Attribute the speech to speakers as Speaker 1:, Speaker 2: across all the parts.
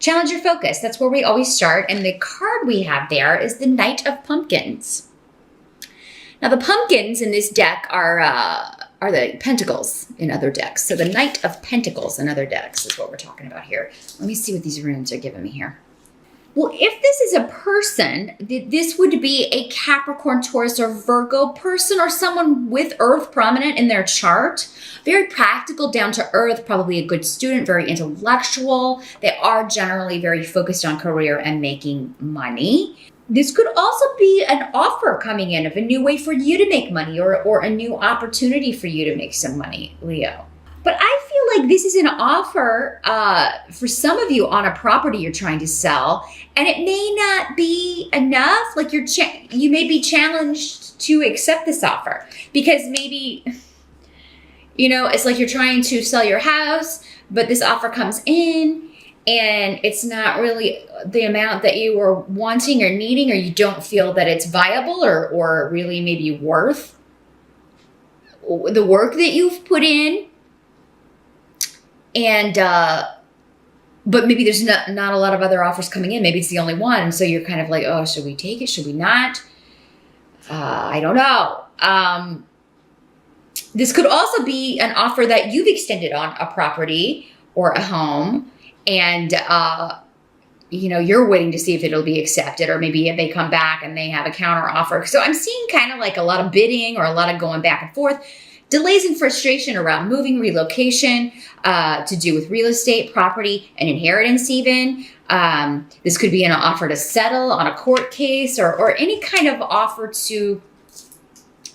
Speaker 1: Challenge your focus. That's where we always start. And the card we have there is the Knight of Pumpkins. Now, the pumpkins in this deck are the pentacles in other decks. So the Knight of Pentacles in other decks is what we're talking about here. Let me see what these runes are giving me here. Well, if this is a person, this would be a Capricorn, Taurus, or Virgo person, or someone with Earth prominent in their chart. Very practical, down to earth, probably a good student, very intellectual. They are generally very focused on career and making money. This could also be an offer coming in of a new way for you to make money, or a new opportunity for you to make some money, Leo. But I feel like this is an offer for some of you on a property you're trying to sell, and it may not be enough. Like you may be challenged to accept this offer because maybe, it's like you're trying to sell your house, but this offer comes in and it's not really the amount that you were wanting or needing, or you don't feel that it's viable or really maybe worth the work that you've put in. And, but maybe there's not a lot of other offers coming in. Maybe it's the only one. So you're kind of like, oh, should we take it? Should we not? I don't know. This could also be an offer that you've extended on a property or a home, and, you're waiting to see if it'll be accepted, or maybe if they come back and they have a counter offer. So I'm seeing kind of like a lot of bidding or a lot of going back and forth. Delays and frustration around moving, relocation, to do with real estate, property, and inheritance even. This could be an offer to settle on a court case, or any kind of offer to,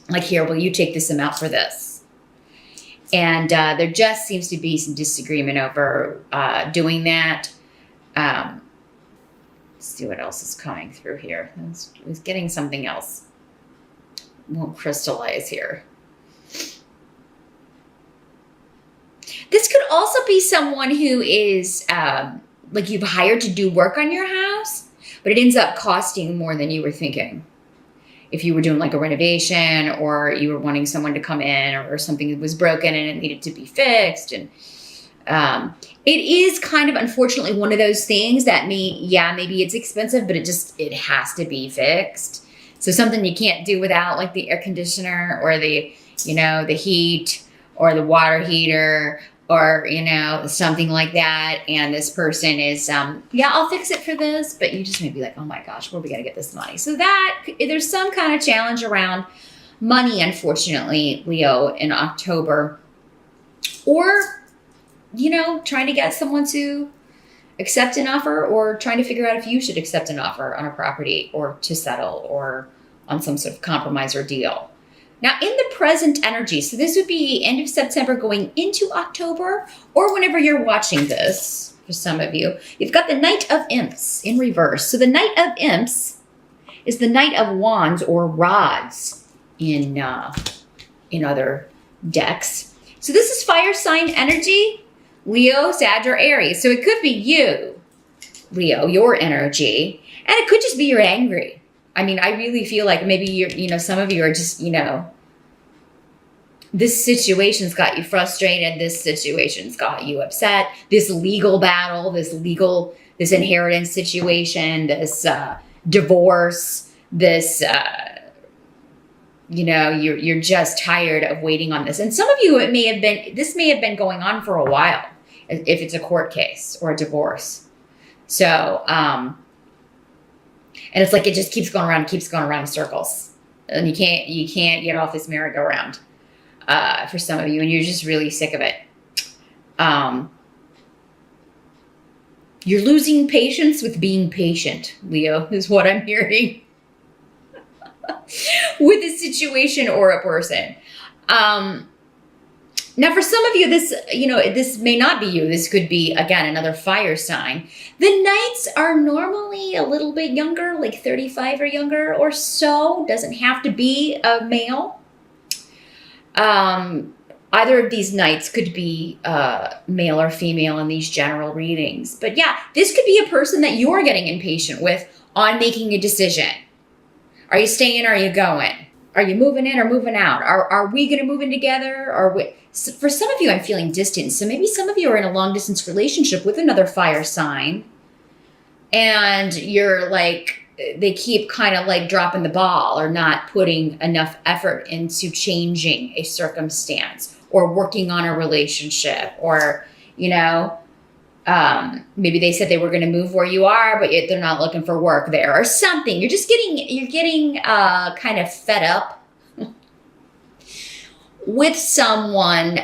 Speaker 1: like, here, will you take this amount for this? And there just seems to be some disagreement over doing that. Let's see what else is coming through here. I was getting something else. Won't crystallize here. This could also be someone who is like you've hired to do work on your house, but it ends up costing more than you were thinking. If you were doing like a renovation, or you were wanting someone to come in, or something was broken and it needed to be fixed. And it is kind of, unfortunately, one of those things that maybe it's expensive, but it has to be fixed. So something you can't do without, like the air conditioner, or the heat, or the water heater, or, something like that. And this person is, I'll fix it for this, but you just may be like, oh my gosh, where are we going to get this money? So that there's some kind of challenge around money, unfortunately, Leo, in October. Or, trying to get someone to accept an offer, or trying to figure out if you should accept an offer on a property, or to settle, or on some sort of compromise or deal. Now, in the present energy, so this would be end of September going into October, or whenever you're watching this, for some of you, you've got the Knight of Imps in reverse. So the Knight of Imps is the Knight of Wands or rods in other decks. So this is fire sign energy, Leo, Sag, or Aries. So it could be you, Leo, your energy, and it could just be you're angry. I mean, I really feel like maybe some of you are just, this situation's got you frustrated. This situation's got you upset. This legal battle, this inheritance situation, this divorce, this, you're just tired of waiting on this. And some of you, this may have been going on for a while, if it's a court case or a divorce. So, and it's like it just keeps going around in circles, and you can't get off this merry-go-round for some of you, and you're just really sick of it. You're losing patience with being patient, Leo, is what I'm hearing with a situation or a person. Now, for some of you, this may not be you. This could be, again, another fire sign. The Knights are normally a little bit younger, like 35 or younger or so. Doesn't have to be a male. Either of these Knights could be male or female in these general readings. But yeah, this could be a person that you're getting impatient with on making a decision. Are you staying or are you going? Are you moving in or moving out? Are we going to move in together? For some of you, I'm feeling distant. So maybe some of you are in a long distance relationship with another fire sign. and you're like, they keep kind of like dropping the ball or not putting enough effort into changing a circumstance or working on a relationship, or, maybe they said they were going to move where you are, but they're not looking for work there or something. You're getting kind of fed up with someone,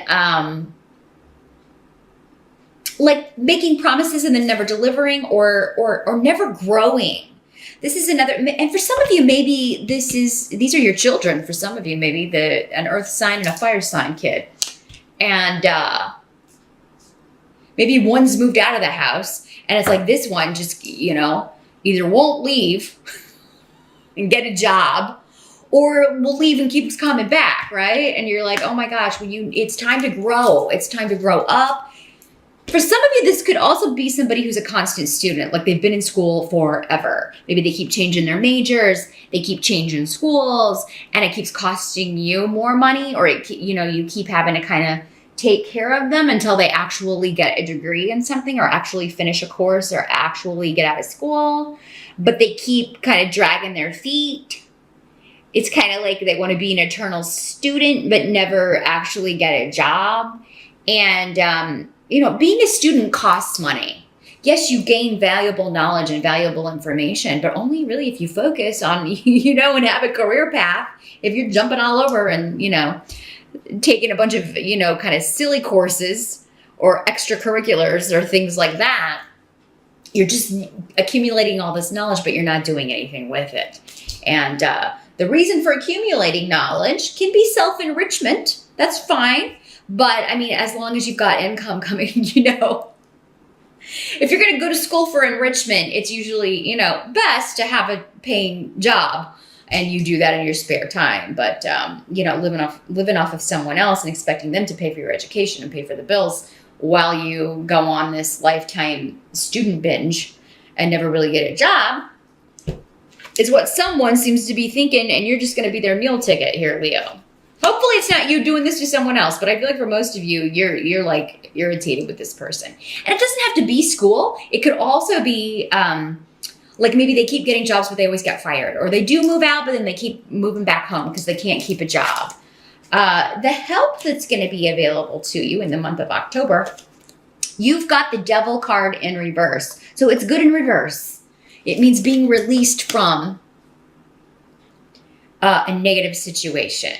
Speaker 1: like making promises and then never delivering, or never growing. This is another, and for some of you, maybe these are your children. For some of you, maybe an earth sign and a fire sign kid. And maybe one's moved out of the house, and it's like this one just, either won't leave and get a job, or will leave and keeps coming back, right? And you're like, oh my gosh, it's time to grow. It's time to grow up. For some of you, this could also be somebody who's a constant student, like they've been in school forever. Maybe they keep changing their majors, they keep changing schools, and it keeps costing you more money, or you keep having to kind of take care of them until they actually get a degree in something, or actually finish a course, or actually get out of school. But they keep kind of dragging their feet. It's kind of like they want to be an eternal student, but never actually get a job. And, being a student costs money. Yes, you gain valuable knowledge and valuable information, but only really if you focus on, and have a career path. If you're jumping all over and, taking a bunch of, kind of silly courses or extracurriculars or things like that, you're just accumulating all this knowledge, but you're not doing anything with it. And the reason for accumulating knowledge can be self-enrichment. That's fine. But as long as you've got income coming, if you're going to go to school for enrichment, it's usually, best to have a paying job. And you do that in your spare time. But, living off of someone else and expecting them to pay for your education and pay for the bills while you go on this lifetime student binge and never really get a job is what someone seems to be thinking. And you're just going to be their meal ticket here, Leo. Hopefully it's not you doing this to someone else, but I feel like for most of you, you're like irritated with this person. And it doesn't have to be school. It could also be... like maybe they keep getting jobs, but they always get fired. Or they do move out, but then they keep moving back home because they can't keep a job. The help that's going to be available to you in the month of October, you've got the Devil card in reverse. So it's good in reverse. It means being released from a negative situation.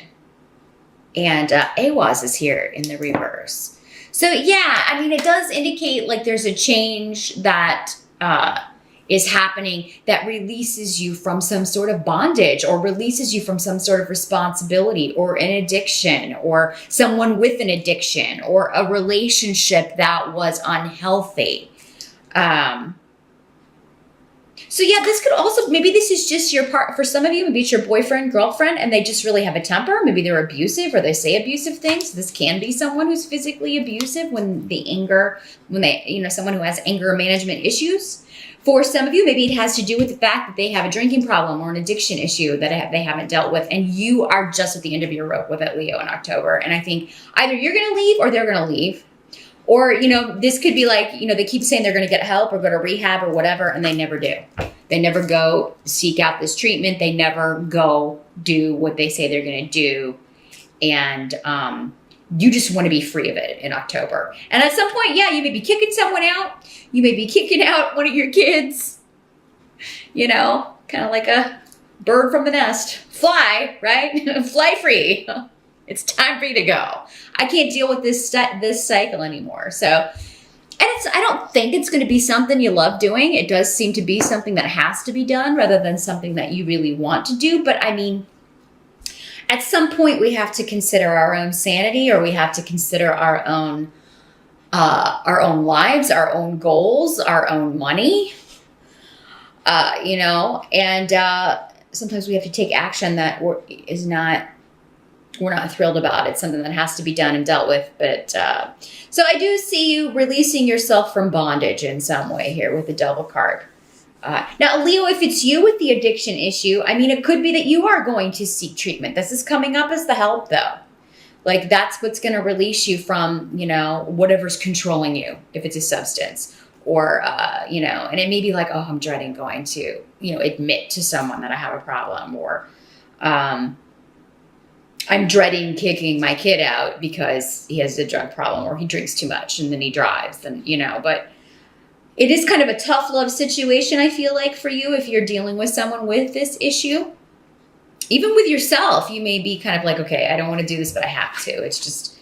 Speaker 1: And Awaz is here in the reverse. So yeah, it does indicate like there's a change that... is happening that releases you from some sort of bondage, or releases you from some sort of responsibility, or an addiction, or someone with an addiction, or a relationship that was unhealthy. So yeah, this could also, maybe this is just your part. For some of you, maybe it's your boyfriend, girlfriend, and they just really have a temper. Maybe they're abusive, or they say abusive things. This can be someone who's physically abusive when someone who has anger management issues. For some of you, maybe it has to do with the fact that they have a drinking problem or an addiction issue that they haven't dealt with, and you are just at the end of your rope with it, Leo, in October. And I think either you're going to leave or they're going to leave. Or, this could be like, they keep saying they're going to get help or go to rehab or whatever, and they never do. They never go seek out this treatment. They never go do what they say they're going to do. And you just want to be free of it in October. And at some point, yeah, you may be kicking someone out. You may be kicking out one of your kids, kind of like a bird from the nest. Fly, right? Fly free. It's time for you to go. I can't deal with this cycle anymore. So, and I don't think it's going to be something you love doing. It does seem to be something that has to be done rather than something that you really want to do. But at some point we have to consider our own sanity, or we have to consider our own lives, our own goals, our own money, and sometimes we have to take action that we're not thrilled about. It's something that has to be done and dealt with. But so I do see you releasing yourself from bondage in some way here with the Devil card. Now, Leo, if it's you with the addiction issue, it could be that you are going to seek treatment. This is coming up as the help, though. Like, that's what's going to release you from, whatever's controlling you, if it's a substance, or, and it may be like, oh, I'm dreading going to, admit to someone that I have a problem, or I'm dreading kicking my kid out because he has a drug problem or he drinks too much and then he drives, but it is kind of a tough love situation, I feel like, for you if you're dealing with someone with this issue. Even with yourself, you may be kind of like, okay, I don't want to do this, but I have to. It's just,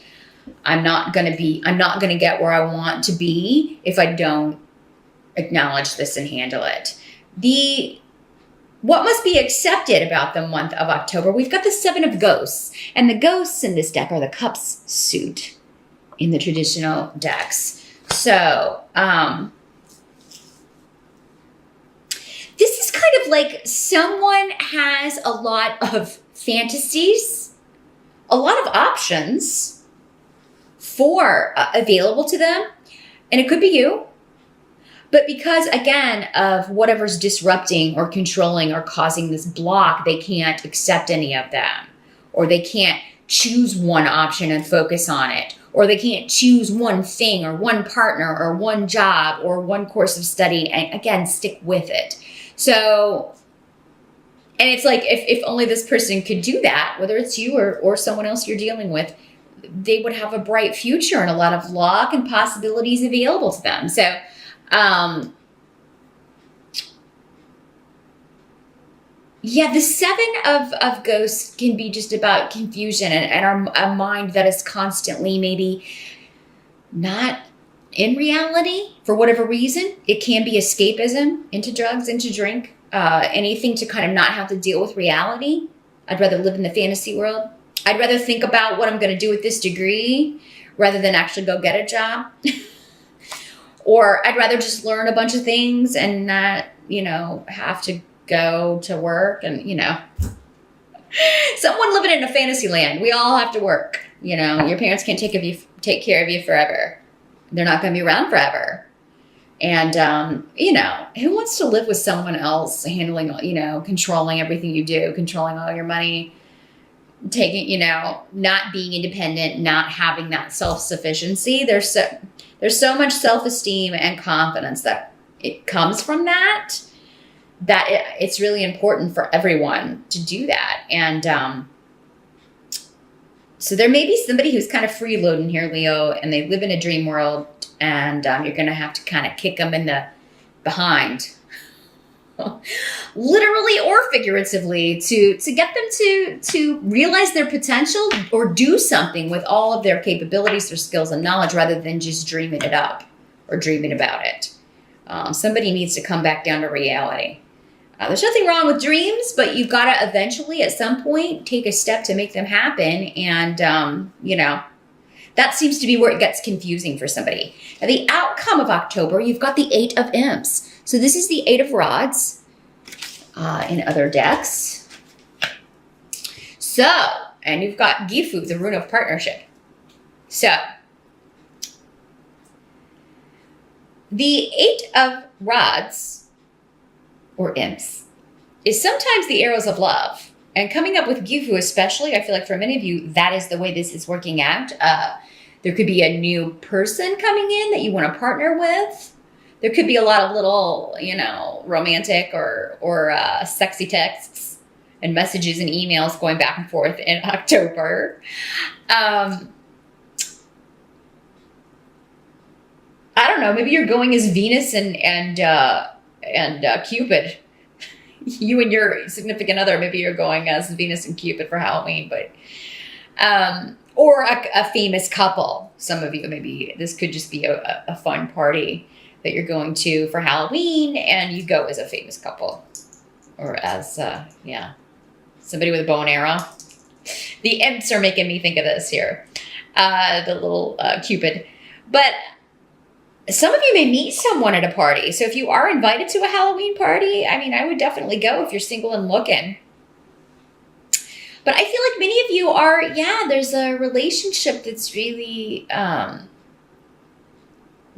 Speaker 1: I'm not going to get where I want to be if I don't acknowledge this and handle it. What must be accepted about the month of October? We've got the Seven of Ghosts, and the ghosts in this deck are the Cups suit in the traditional decks. So, this is kind of like someone has a lot of fantasies, a lot of options for available to them. And it could be you. But because, again, of whatever's disrupting or controlling or causing this block, they can't accept any of them. Or they can't choose one option and focus on it. Or they can't choose one thing or one partner or one job or one course of study and, again, stick with it. So, and it's like, if only this person could do that, whether it's you or someone else you're dealing with, they would have a bright future and a lot of luck and possibilities available to them. So, the Seven of Ghosts can be just about confusion and a mind that is constantly maybe not in reality for whatever reason. It can be escapism into drugs, into drink, anything to kind of not have to deal with reality. I'd rather live in the fantasy world. I'd rather think about what I'm going to do with this degree rather than actually go get a job. Or I'd rather just learn a bunch of things and not, have to go to work and, someone living in a fantasy land. We all have to work. Your parents can't take care of you forever. They're not going to be around forever. And, who wants to live with someone else handling, controlling everything you do, controlling all your money, taking, not being independent, not having that self-sufficiency. There's so much self-esteem and confidence that it comes from that it's really important for everyone to do that. And so there may be somebody who's kind of freeloading here, Leo, and they live in a dream world, and you're going to have to kind of kick them in the behind, literally or figuratively, to get them to realize their potential or do something with all of their capabilities, their skills and knowledge, rather than just dreaming it up or dreaming about it. Somebody needs to come back down to reality. There's nothing wrong with dreams, but you've got to eventually, at some point, take a step to make them happen. And, that seems to be where it gets confusing for somebody. Now, the outcome of October, you've got the Eight of Imps. So this is the Eight of Rods in other decks. So, and you've got Gifu, the rune of partnership. So, the Eight of Rods, or imps, is sometimes the arrows of love. And coming up with Gifu especially, I feel like for many of you, that is the way this is working out. There could be a new person coming in that you want to partner with. There could be a lot of little, romantic or sexy texts and messages and emails going back and forth in October. I don't know, maybe you're going as Venus and Cupid. You and your significant other, maybe you're going as Venus and Cupid for Halloween, but or a famous couple. Some of you, maybe this could just be a fun party that you're going to for Halloween, and you go as a famous couple, or as somebody with a bow and arrow. The imps are making me think of this here, the little Cupid, but. Some of you may meet someone at a party. So if you are invited to a Halloween party, I would definitely go if you're single and looking. But I feel like many of you are, there's a relationship that's really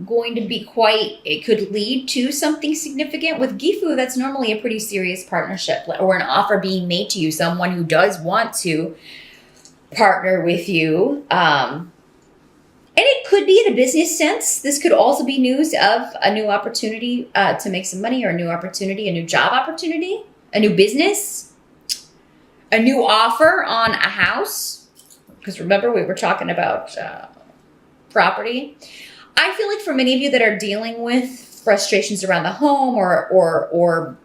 Speaker 1: going to be it could lead to something significant. With Gifu, that's normally a pretty serious partnership or an offer being made to you, someone who does want to partner with you. And it could be in a business sense. This could also be news of a new opportunity to make some money, or a new opportunity, a new job opportunity, a new business, a new offer on a house. Because remember, we were talking about property. I feel like for many of you that are dealing with frustrations around the home, or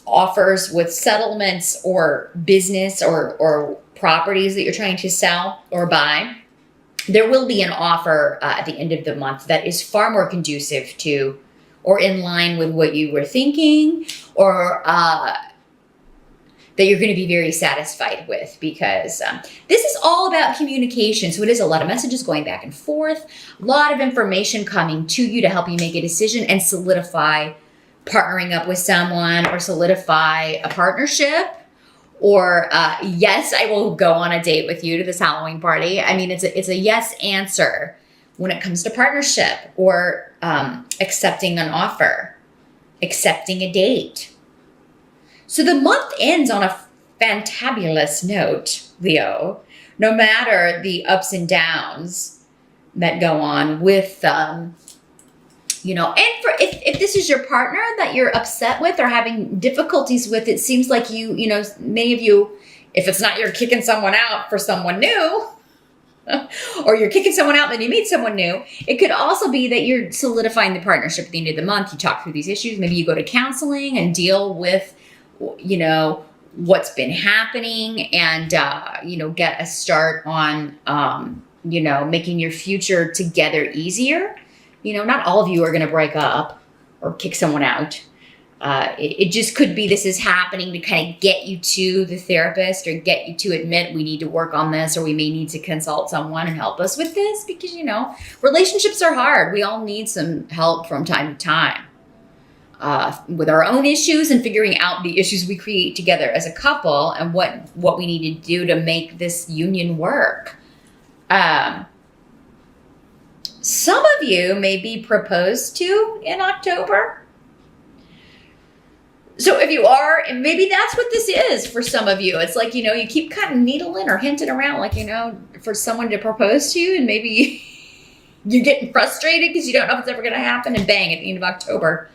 Speaker 1: offers with settlements or business or properties that you're trying to sell or buy, there will be an offer at the end of the month that is far more conducive to or in line with what you were thinking, or that you're going to be very satisfied with, because this is all about communication. So it is a lot of messages going back and forth, a lot of information coming to you to help you make a decision and solidify partnering up with someone, or solidify a partnership, or yes, I will go on a date with you to this Halloween party. I mean, it's a yes answer when it comes to partnership, or accepting an offer, accepting a date. So the month ends on a fantabulous note, Leo, no matter the ups and downs that go on with, and for if this is your partner that you're upset with or having difficulties with, it seems like many of you, if it's not you're kicking someone out for someone new, or you're kicking someone out and then you meet someone new, it could also be that you're solidifying the partnership at the end of the month. You talk through these issues. Maybe you go to counseling and deal with what's been happening, and get a start on making your future together easier. Not all of you are going to break up or kick someone out. It just could be this is happening to kind of get you to the therapist, or get you to admit we need to work on this, or we may need to consult someone and help us with this, because relationships are hard. We all need some help from time to time. With our own issues, and figuring out the issues we create together as a couple, and what we need to do to make this union work. Some of you may be proposed to in October. So if you are, and maybe that's what this is for some of you. It's like, you keep kind of needling or hinting around, like, for someone to propose to you, and maybe you're getting frustrated because you don't know if it's ever going to happen, and bang, at the end of October,